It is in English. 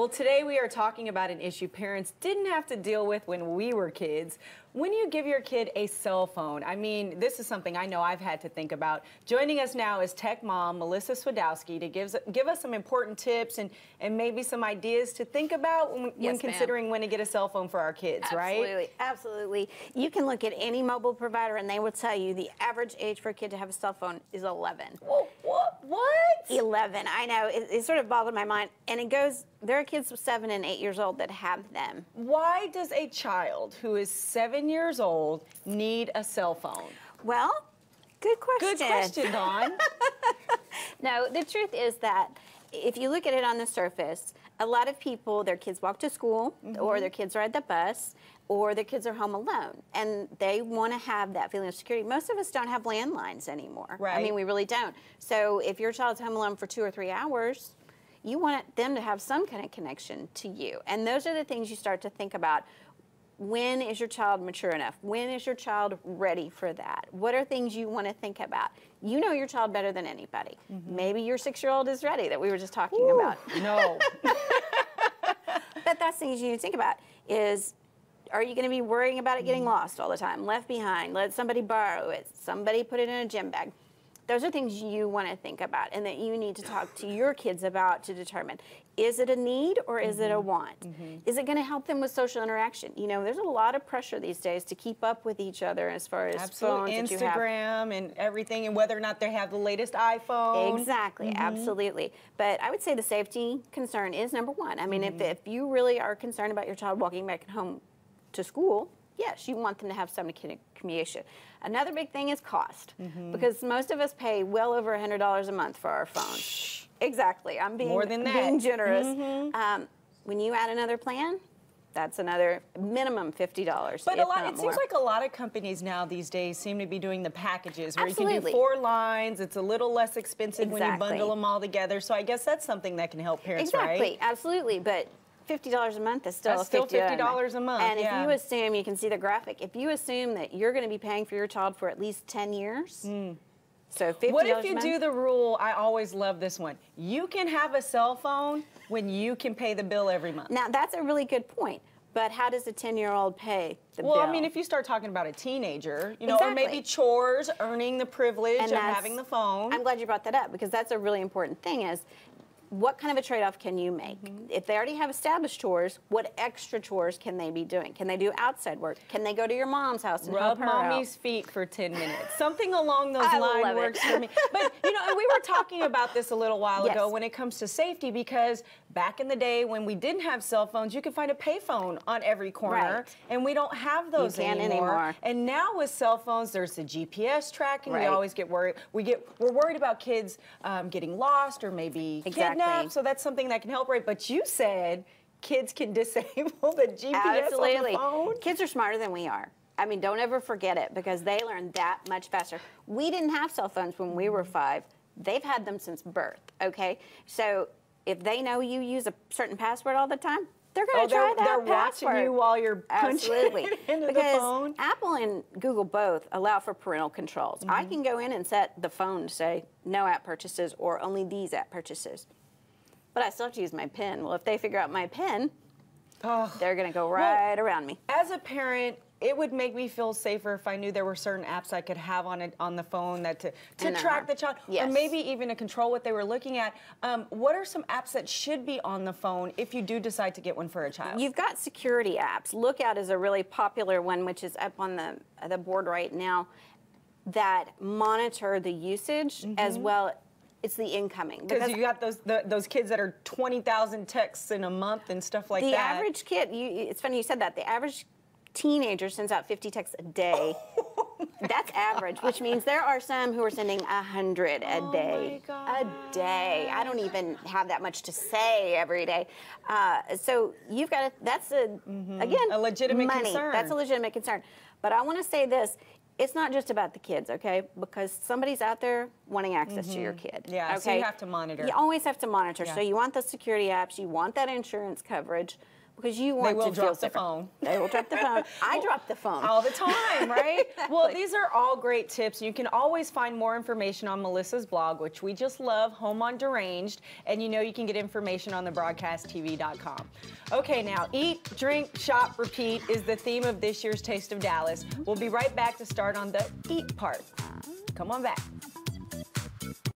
Well, today we are talking about an issue parents didn't have to deal with when we were kids. When you give your kid a cell phone, I mean, this is something I know I've had to think about. Joining us now is tech mom Melissa Swidowski to give us some important tips and maybe some ideas to think about when considering when to get a cell phone for our kids, right? Absolutely, absolutely. You can look at any mobile provider and they will tell you the average age for a kid to have a cell phone is 11. Whoa, what? 11, I know. It sort of boggled my mind. And it goes, there are kids 7 and 8 years old that have them. Why does a child who is 7 years old need a cell phone? Well, good question. Good question, Dawn. No, the truth is that if you look at it on the surface, a lot of people, their kids walk to school, or their kids ride the bus, or their kids are home alone, and they want to have that feeling of security. Most of us don't have landlines anymore. Right. I mean, we really don't. So if your child's home alone for 2 or 3 hours, you want them to have some kind of connection to you. And those are the things you start to think about. When is your child mature enough? When is your child ready for that? What are things you want to think about? You know your child better than anybody. Maybe your 6-year-old is ready, that we were just talking about. No. But that's things you need to think about is, are you going to be worrying about it getting lost all the time, left behind, let somebody borrow it, somebody put it in a gym bag? Those are things you want to think about and that you need to talk to your kids about to determine, is it a need or is it a want? Is it going to help them with social interaction? You know, there's a lot of pressure these days to keep up with each other as far as phones that you have. Instagram and everything, and whether or not they have the latest iPhone. Exactly, absolutely. But I would say the safety concern is number one. I mean, if you really are concerned about your child walking back home to school, yes, you want them to have some communication. Another big thing is cost, because most of us pay well over $100 a month for our phones. Exactly, I'm being More than that. being generous. When you add another plan, that's another minimum $50. But it seems like a lot of companies now these days seem to be doing the packages where you can do 4 lines. It's a little less expensive when you bundle them all together. So I guess that's something that can help parents, right? Exactly, absolutely. But $50 a month is still $50 a month. And if you assume, you can see the graphic, if you assume that you're going to be paying for your child for at least 10 years, so $50 What if you a month? do the rule, I always love this one, you can have a cell phone when you can pay the bill every month? Now, that's a really good point. But how does a 10-year-old pay the bill? Well, I mean, if you start talking about a teenager, you know, or maybe chores, earning the privilege of having the phone. I'm glad you brought that up, because that's a really important thing is, what kind of a trade-off can you make? If they already have established chores, what extra chores can they be doing? Can they do outside work? Can they go to your mom's house and help rub her mommy's out? feet for 10 minutes? Something along those lines works for me. But, you know, and we were talking about this a little while ago when it comes to safety, because back in the day when we didn't have cell phones, you could find a payphone on every corner, and we don't have those anymore. And now with cell phones, there's the GPS tracking. We always get worried. We're worried about kids getting lost or maybe kidnapped. So that's something that can help, right? But you said kids can disable the GPS on the phone? Kids are smarter than we are. I mean, don't ever forget it, because they learn that much faster. We didn't have cell phones when we were 5. They've had them since birth, okay? So if they know you use a certain password all the time, they're going to try that They're watching you while you're punching into the phone. Because Apple and Google both allow for parental controls. I can go in and set the phone to say no app purchases or only these app purchases. But I still have to use my PIN. Well, if they figure out my PIN, they're going to go right around me. As a parent, it would make me feel safer if I knew there were certain apps I could have on the phone that to track the child, or maybe even to control what they were looking at. What are some apps that should be on the phone if you do decide to get one for a child? You've got security apps. Lookout is a really popular one, which is up on the board right now, that monitor the usage as well. It's the incoming. Because you got those kids that are 20,000 texts in a month and stuff like that. The average kid, it's funny you said that, the average teenager sends out 50 texts a day. That's average, which means there are some who are sending 100 a day. A day. I don't even have that much to say every day. So you've got that's again, a legitimate concern. That's a legitimate concern. But I want to say this. It's not just about the kids, okay? Because somebody's out there wanting access to your kid. Yeah, okay? so you have to monitor. You always have to monitor. So you want the security apps, you want that insurance coverage, because you want to drop the phone. They will drop the phone. I drop the phone. All the time, right? Well, these are all great tips. You can always find more information on Melissa's blog, which we just love, Home on Deranged. And you know you can get information on thebroadcasttv.com. Okay, now, eat, drink, shop, repeat is the theme of this year's Taste of Dallas. We'll be right back to start on the eat part. Come on back.